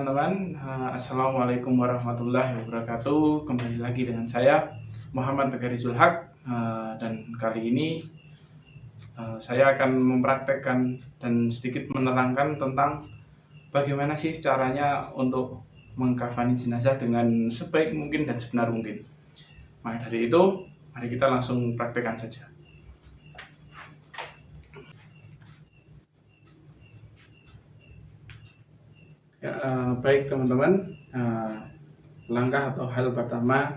teman-teman, Assalamualaikum warahmatullahi wabarakatuh. Kembali lagi dengan saya Muhammad Tegari Zulhak, dan kali ini saya akan mempraktekkan dan sedikit menerangkan tentang bagaimana sih caranya untuk mengkafani jenazah dengan sebaik mungkin dan sebenar mungkin. Maka dari itu, mari kita langsung praktekkan saja. Baik teman-teman, langkah atau hal pertama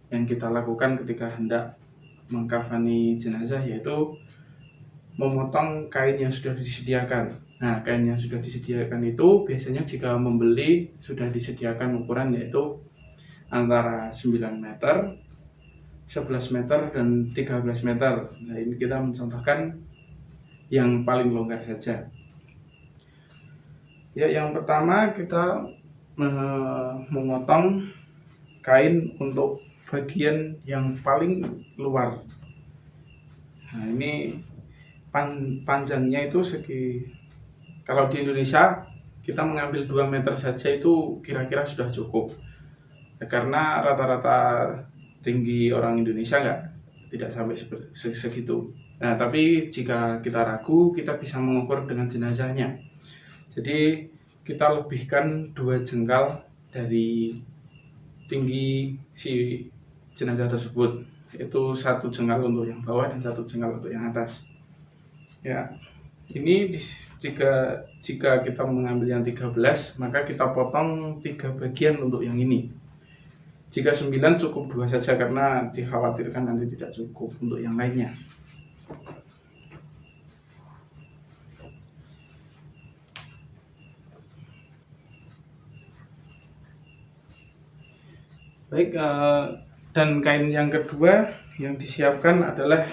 yang kita lakukan ketika hendak mengkafani jenazah yaitu memotong kain yang sudah disediakan. Nah, kain yang sudah disediakan itu biasanya jika membeli sudah disediakan ukuran yaitu antara 9 meter, 11 meter, dan 13 meter. Nah, ini kita mencontohkan yang paling longgar saja. Ya, yang pertama kita memotong kain untuk bagian yang paling luar. Nah, ini panjangnya itu kalau di Indonesia kita mengambil 2 meter saja itu kira-kira sudah cukup. Ya, karena rata-rata tinggi orang Indonesia tidak sampai segitu. Nah, tapi jika kita ragu, kita bisa mengukur dengan jenazahnya. Jadi kita lebihkan 2 jengkal dari tinggi si jenazah tersebut, yaitu 1 jengkal untuk yang bawah dan 1 jengkal untuk yang atas. Ya, ini jika kita mengambil yang 13, maka kita potong 3 bagian untuk yang ini. Jika 9 cukup 2 saja karena dikhawatirkan nanti tidak cukup untuk yang lainnya. Baik, dan kain yang kedua yang disiapkan adalah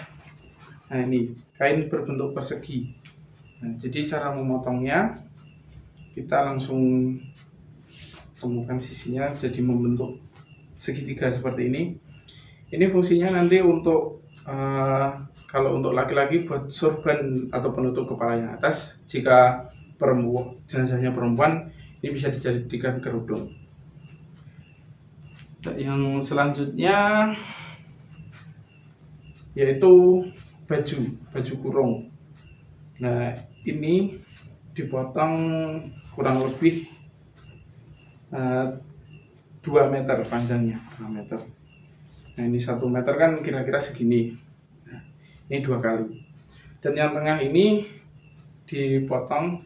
ini kain berbentuk persegi. Nah, jadi cara memotongnya kita langsung temukan sisinya jadi membentuk segitiga seperti ini. Ini fungsinya nanti untuk kalau untuk laki-laki buat sorban atau penutup kepala yang atas. Jika jenazahnya perempuan, ini bisa dijadikan kerudung. Yang selanjutnya yaitu baju kurung. Nah, ini dipotong kurang lebih 2 meter panjangnya, 2 meter. Nah, ini 1 meter kan kira-kira segini. Nah, ini 2 kali. Dan yang tengah ini dipotong,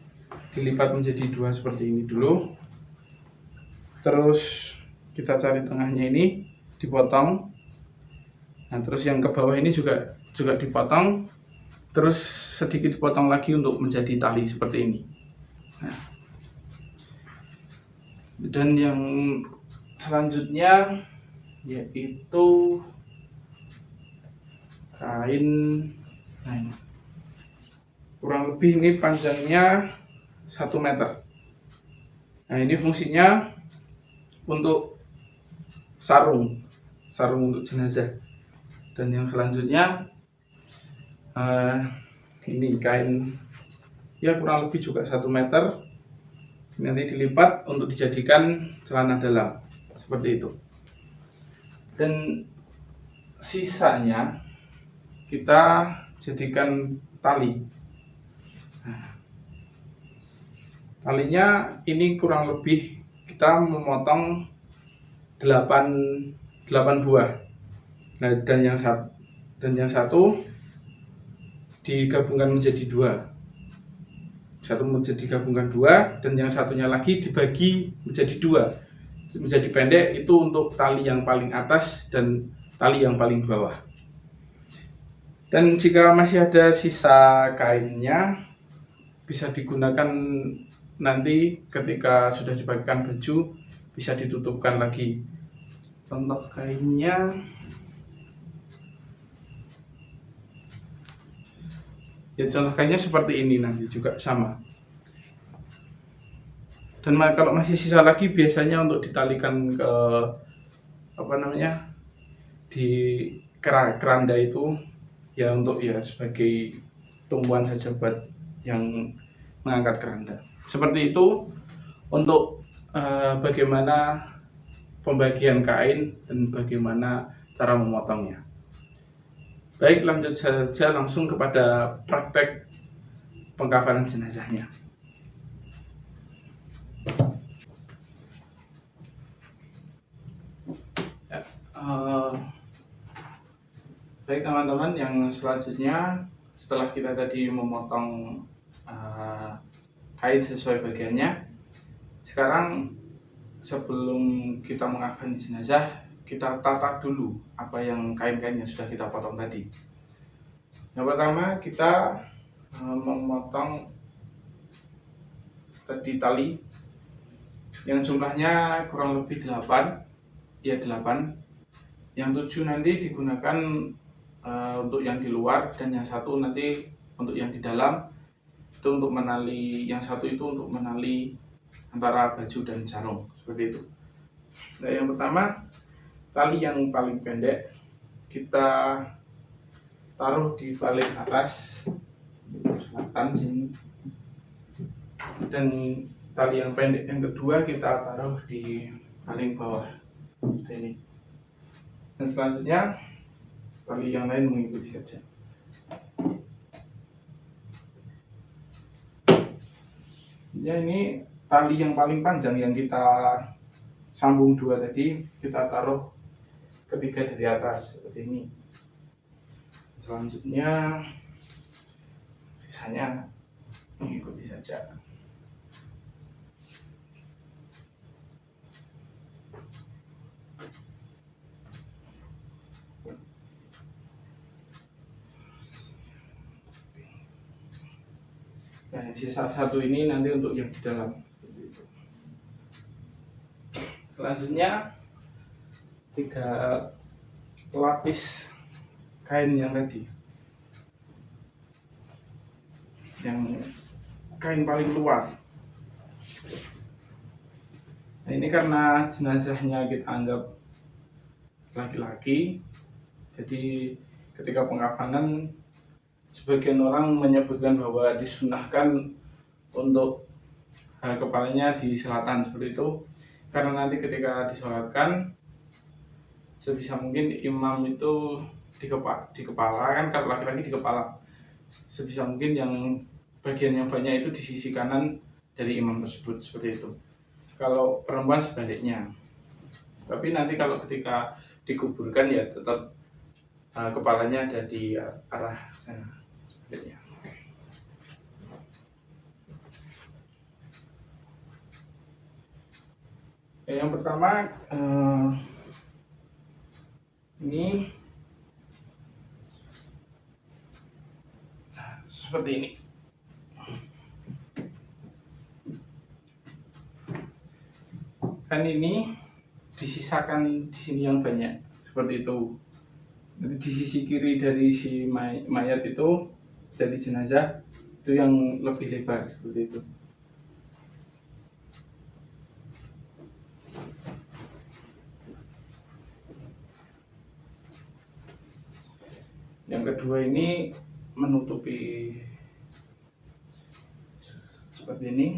dilipat menjadi 2 seperti ini dulu. Terus kita cari tengahnya ini, dipotong. Nah, terus yang ke bawah ini juga dipotong. Terus sedikit dipotong lagi untuk menjadi tali seperti ini. Nah, dan yang selanjutnya yaitu kain. Nah, ini kurang lebih ini panjangnya 1 meter. Nah, ini fungsinya untuk sarung untuk jenazah. Dan yang selanjutnya ini kain ya kurang lebih juga 1 meter. Nanti dilipat untuk dijadikan celana dalam seperti itu. Dan sisanya kita jadikan tali. Nah, talinya ini kurang lebih kita memotong 8 buah. Nah, dan yang satu digabungkan menjadi 2. Satu digabungkan 2, dan yang satunya lagi dibagi menjadi 2. Menjadi pendek itu untuk tali yang paling atas dan tali yang paling bawah. Dan jika masih ada sisa kainnya, bisa digunakan nanti ketika sudah dibagikan baju, bisa ditutupkan lagi. Contoh kainnya seperti ini, nanti juga sama. Dan kalau masih sisa lagi, biasanya untuk ditalikan ke di keranda itu ya, untuk ya sebagai tumpuan saja buat yang mengangkat keranda. Seperti itu untuk bagaimana pembagian kain dan bagaimana cara memotongnya. Baik, lanjut saja langsung kepada praktek pengkafanan jenazahnya. Ya, baik teman-teman, yang selanjutnya setelah kita tadi memotong kain sesuai bagiannya, sekarang sebelum kita mengkafankan jenazah, kita tata dulu apa yang kain-kain yang sudah kita potong tadi. Yang pertama, kita memotong tadi tali yang jumlahnya kurang lebih 8. Yang 7 nanti digunakan untuk yang di luar, dan yang 1 nanti untuk yang di dalam. Itu untuk menali, yang 1 itu untuk menali antara baju dan sarung, seperti itu. Nah, yang pertama, tali yang paling pendek kita taruh di paling atas selatan sini, dan tali yang pendek yang kedua kita taruh di paling bawah seperti ini, dan selanjutnya tali yang lain mengikuti saja. Ya, ini tali yang paling panjang yang kita sambung 2 tadi, kita taruh ketiga dari atas seperti ini. Selanjutnya sisanya mengikuti saja. Nah, sisa 1 ini nanti untuk yang di dalam. Selanjutnya 3 lapis kain yang tadi, yang kain paling luar. Nah, ini karena jenazahnya kita anggap laki-laki, jadi ketika pengkafanan sebagian orang menyebutkan bahwa disunahkan untuk kepalanya di selatan seperti itu, karena nanti ketika disolatkan sebisa mungkin imam itu di kepala, kan kalau laki-laki di kepala, sebisa mungkin yang bagian yang banyak itu di sisi kanan dari imam tersebut, seperti itu. Kalau perempuan sebaliknya. Tapi nanti kalau ketika dikuburkan ya tetap kepalanya ada di arah sana. Yang pertama ini seperti ini. Kan ini disisakan di sini yang banyak seperti itu. Jadi di sisi kiri dari si mayat itu, dari jenazah itu yang lebih lebar seperti itu. Yang kedua ini menutupi seperti ini.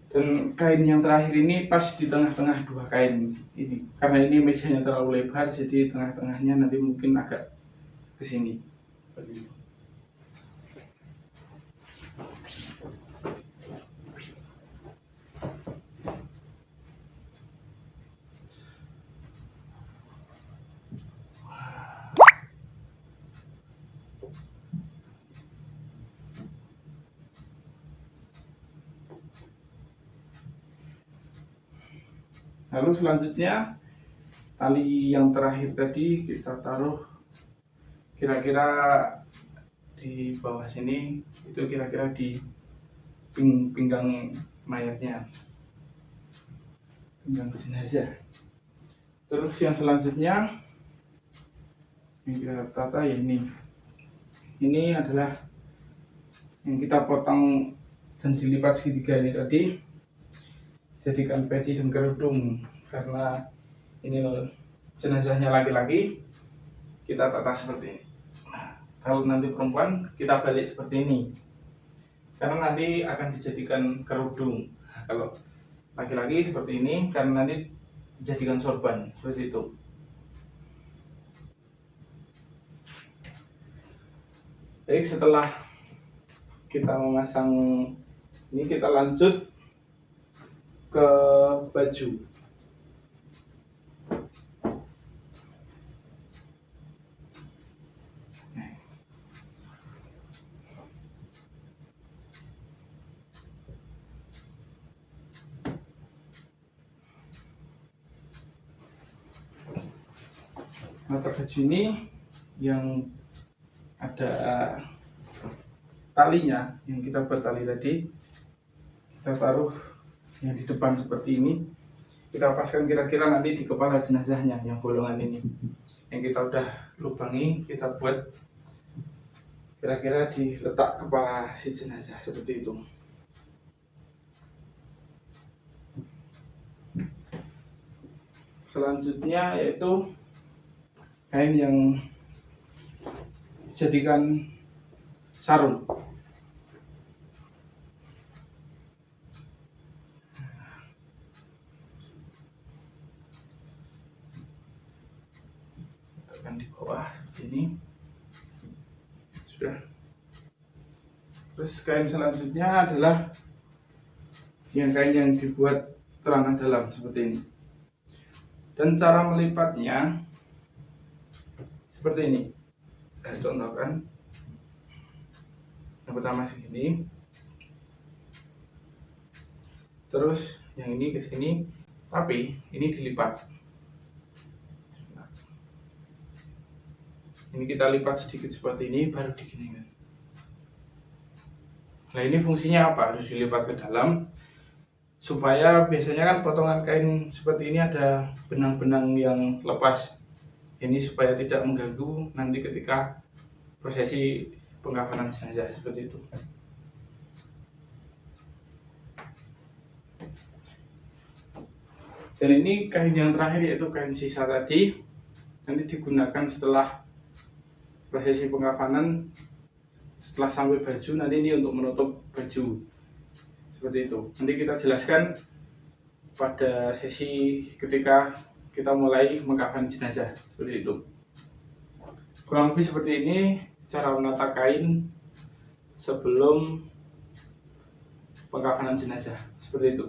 Dan kain yang terakhir ini pas di tengah-tengah 2 kain ini, karena ini mejanya terlalu lebar, jadi tengah-tengahnya nanti mungkin agak ke sini. Lalu selanjutnya tali yang terakhir tadi kita taruh kira-kira di bawah sini, itu kira-kira di pinggang mayatnya, pinggang jenazah. Terus yang selanjutnya yang kita tata ya ini adalah yang kita potong dan dilipat segitiga ini tadi. jadikan peci dan kerudung, karena ini loh jenazahnya laki-laki, kita tata seperti ini. Nah, kalau nanti perempuan kita balik seperti ini, karena nanti akan dijadikan kerudung. Nah, kalau laki-laki seperti ini karena nanti dijadikan sorban, seperti itu. Baik, setelah kita memasang ini, kita lanjut ke baju. Mata baju ini yang ada talinya, yang kita buat tali tadi, kita taruh yang di depan seperti ini. Kita paskan kira-kira nanti di kepala jenazahnya yang bolongan ini, yang kita udah lubangi, kita buat kira-kira di letak kepala si jenazah seperti itu. Selanjutnya yaitu kain yang dijadikan sarung. Tekan di bawah seperti ini. Sudah. Terus kain selanjutnya adalah kain yang dibuat celana dalam seperti ini. Dan cara melipatnya seperti ini. Saya contohkan. Yang pertama segini, terus yang ini ke sini, tapi ini dilipat. Ini kita lipat sedikit seperti ini, baru diginikan. Nah, ini fungsinya apa? Harus dilipat ke dalam, supaya biasanya kan potongan kain seperti ini ada benang-benang yang lepas. Ini supaya tidak mengganggu nanti ketika prosesi pengkafanan jenazah seperti itu. Dan ini kain yang terakhir, yaitu kain sisa tadi, nanti digunakan setelah prosesi pengkafanan. Setelah sampai baju, nanti ini untuk menutup baju seperti itu. Nanti kita jelaskan pada sesi ketika kita mulai mengkafan jenazah seperti itu. Kurang lebih seperti ini cara menata kain sebelum pengkafanan jenazah seperti itu.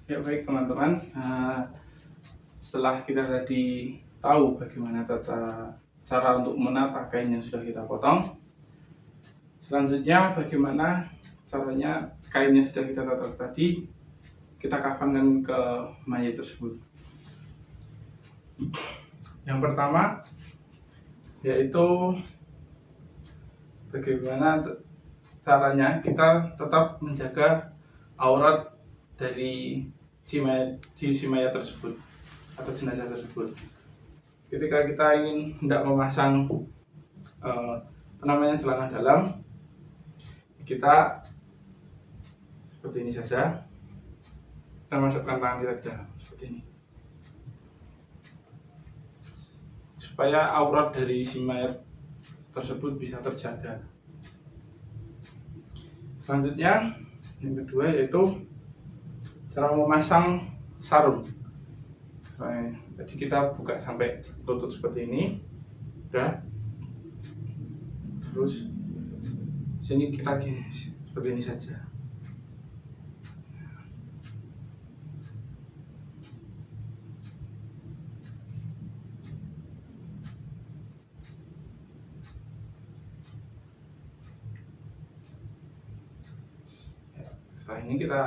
Ya baik teman-teman, setelah kita tadi tahu bagaimana cara untuk menata kain yang sudah kita potong, selanjutnya bagaimana caranya kain yang sudah kita tata tadi kita kafankan ke mayat tersebut. Yang pertama yaitu bagaimana caranya kita tetap menjaga aurat dari si mayat tersebut atau jenazah tersebut. Ketika kita ingin hendak memasang celana dalam, kita seperti ini saja, kita masukkan tangan kita ke dalam seperti ini, supaya aurat dari si mayat tersebut bisa terjaga. Selanjutnya yang kedua yaitu cara memasang sarung. Jadi kita buka sampai lutut seperti ini, udah. Terus sini kita gini, seperti ini saja. Setelah ini kita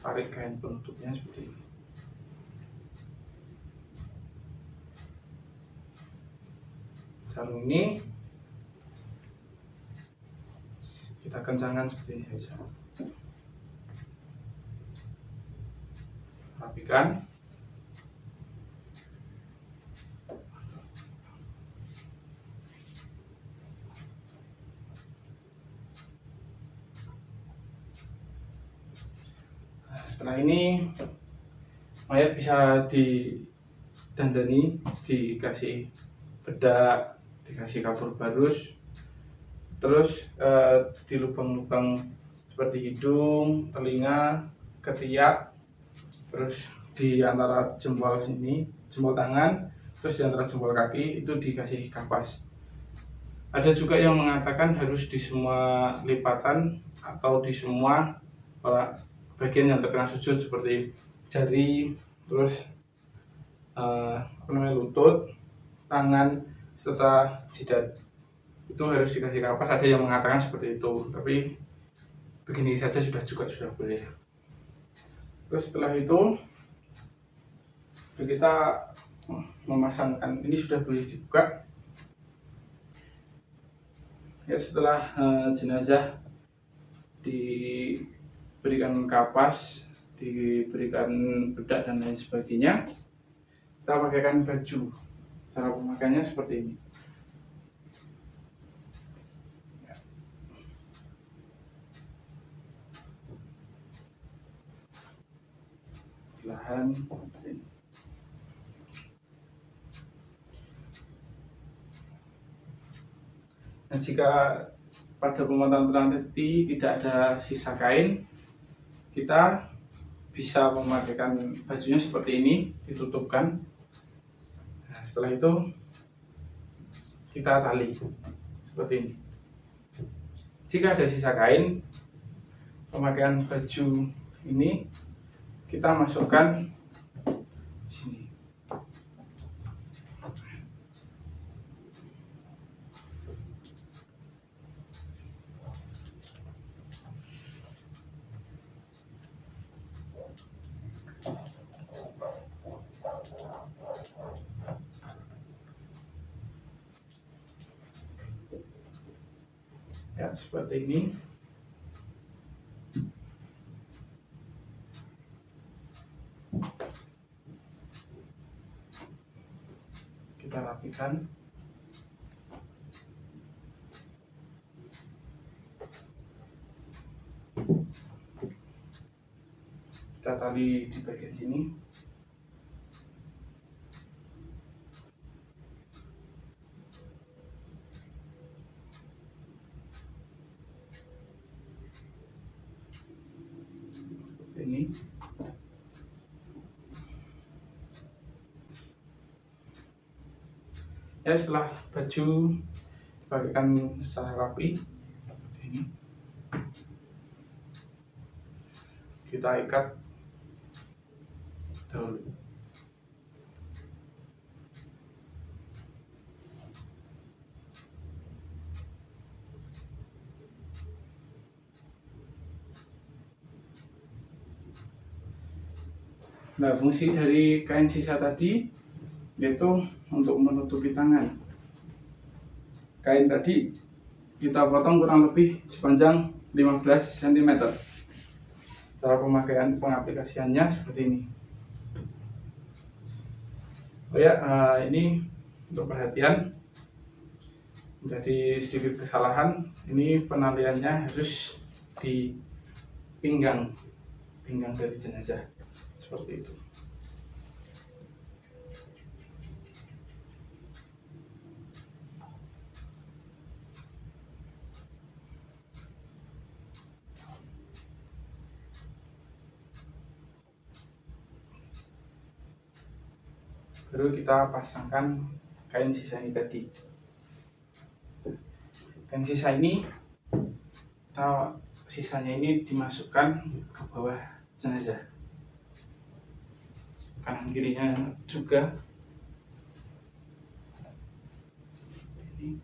tarik kain penutupnya seperti ini. Sarung ini kita kencangkan seperti ini saja. rapikan. Nah, setelah ini mayat bisa didandani, dikasih bedak, dikasih kapur barus, terus di lubang-lubang seperti hidung, telinga, ketiak, terus di antara jempol sini, jempol tangan, terus di antara jempol kaki itu dikasih kapas. Ada juga yang mengatakan harus di semua lipatan atau di semua bagian yang terkena sujud seperti jari, terus lutut, tangan, serta jidat itu harus dikasih kapas. Ada yang mengatakan seperti itu, tapi begini saja sudah boleh. Terus setelah itu kita memasangkan, ini sudah boleh dibuka ya. Setelah jenazah diberikan kapas, diberikan bedak dan lain sebagainya, kita pakaikan baju. Cara pemakaiannya seperti ini. Lahan sini. Nah, jika pada pemotongan tadi tidak ada sisa kain, kita bisa memakaikan bajunya seperti ini, ditutupkan. Nah, setelah itu kita tali seperti ini. Jika ada sisa kain, pemakaian baju ini kita masukkan di sini. Ya, seperti ini. Kita rapikan. Kita tali di bagian sini. Ini ya, setelah baju dipakaikan secara rapi ini, kita ikat dahulu. Nah, fungsi dari kain sisa tadi yaitu untuk menutupi tangan. Kain tadi kita potong kurang lebih sepanjang 15 cm. Cara pemakaian pengaplikasiannya seperti ini. Oh ya, ini untuk perhatian, jadi sedikit kesalahan. Ini penaliannya harus di pinggang dari jenazah seperti itu. Baru kita pasangkan kain sisa ini tadi. Kain sisa ini, sisanya ini dimasukkan ke bawah jenazah, kanan kirinya juga. Ini.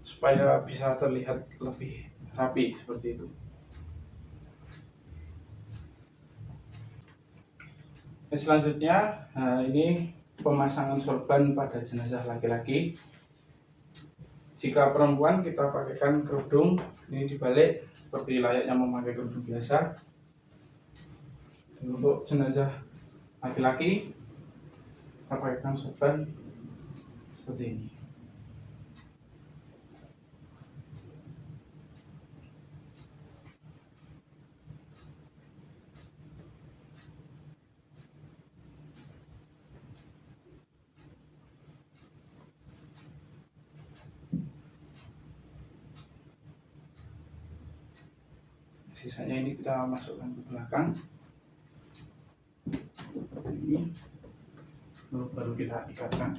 Supaya bisa terlihat lebih rapi seperti itu. Selanjutnya, ini pemasangan sorban pada jenazah laki-laki. Jika perempuan kita pakaikan kerudung, ini dibalik seperti layaknya memakai kerudung biasa. Dan untuk jenazah laki-laki kita pakaikan sorban seperti ini. Sisanya ini kita masukkan ke belakang ini, baru kita ikatkan.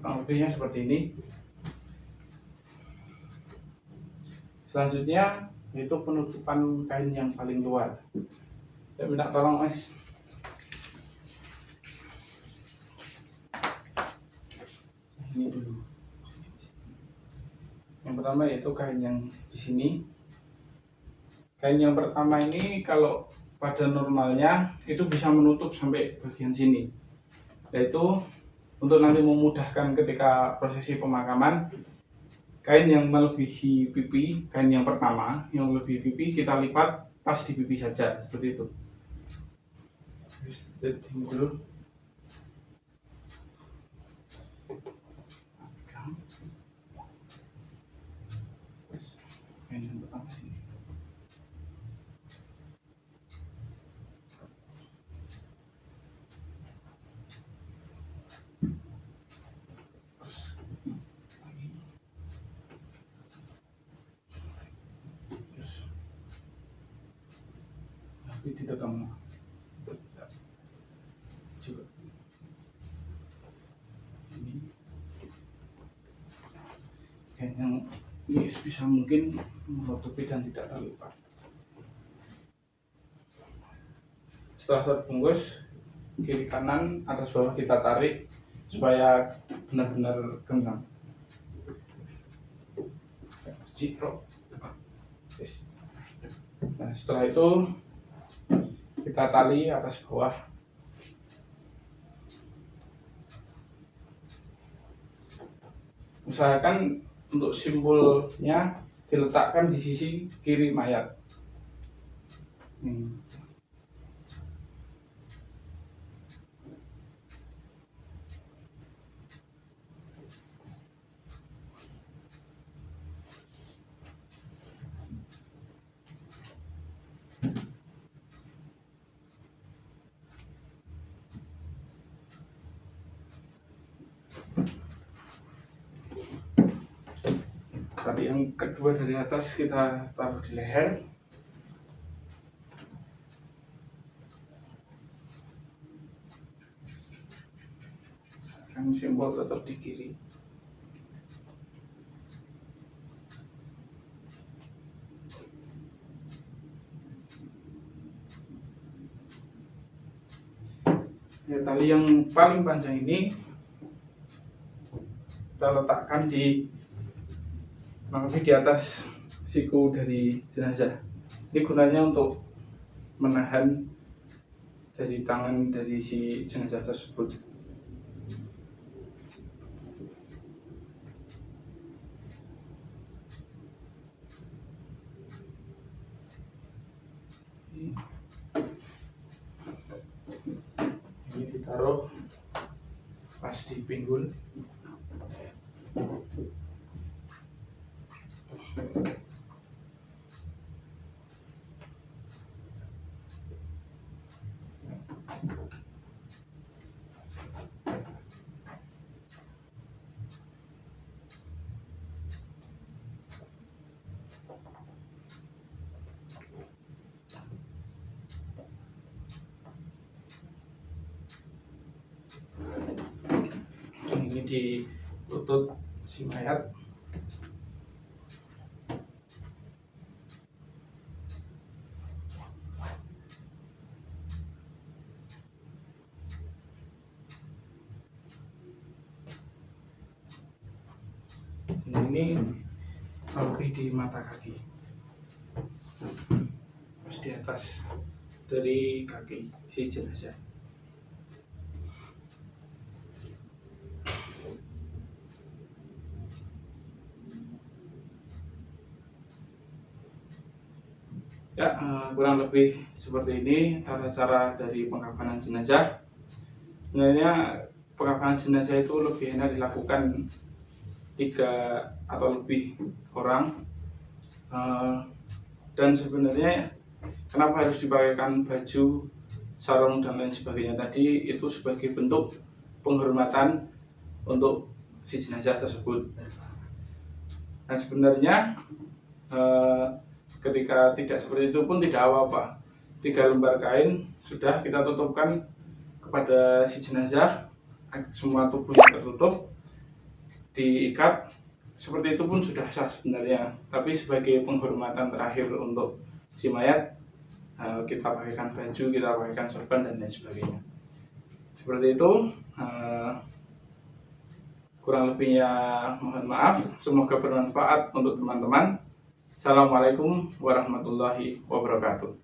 Kurang lebihnya seperti ini. Selanjutnya yaitu penutupan kain yang paling luar. Saya minta tolong Mas. Ini dulu. Yang pertama yaitu kain yang di sini. Kain yang pertama ini kalau pada normalnya itu bisa menutup sampai bagian sini. Yaitu untuk nanti memudahkan ketika prosesi pemakaman, kain yang melebihi pipi, kain yang pertama yang melebihi pipi kita lipat pas di pipi saja, seperti itu. Ini dulu. Kain yang pertama sini. Tapi ditekan juga ini kain yang ini bisa mungkin menutupi dan tidak terlipat. Setelah terbungkus, kiri kanan atas bawah kita tarik supaya benar-benar genggam. Nah, setelah itu kita tali atas bawah. Usahakan untuk simbolnya diletakkan di sisi kiri mayat. Tadi yang kedua dari atas kita taruh di leher. Kan simbol tetap di kiri. Ya, tali yang paling panjang ini kita letakkan di atas siku dari jenazah. Ini gunanya untuk menahan dari tangan dari si jenazah tersebut. Ini ditaruh pas di pinggul. Ini di lutut si mayat. ini lebih di mata kaki, terus di atas dari kaki si jenazah. Ya, kurang lebih seperti ini tata cara dari pengafanan jenazah. Sebenarnya pengafanan jenazah itu lebih enak dilakukan 3 atau lebih orang, dan sebenarnya kenapa harus dipakaikan baju, sarung dan lain sebagainya tadi, itu sebagai bentuk penghormatan untuk si jenazah tersebut. Nah sebenarnya ketika tidak seperti itu pun tidak apa-apa, 3 lembar kain sudah kita tutupkan kepada si jenazah, semua tubuhnya tertutup, diikat, seperti itu pun sudah sah sebenarnya. Tapi sebagai penghormatan terakhir untuk si mayat, kita pakaikan baju, kita pakaikan sorban dan lain sebagainya. Seperti itu, kurang lebihnya mohon maaf. Semoga bermanfaat untuk teman-teman. Assalamualaikum warahmatullahi wabarakatuh.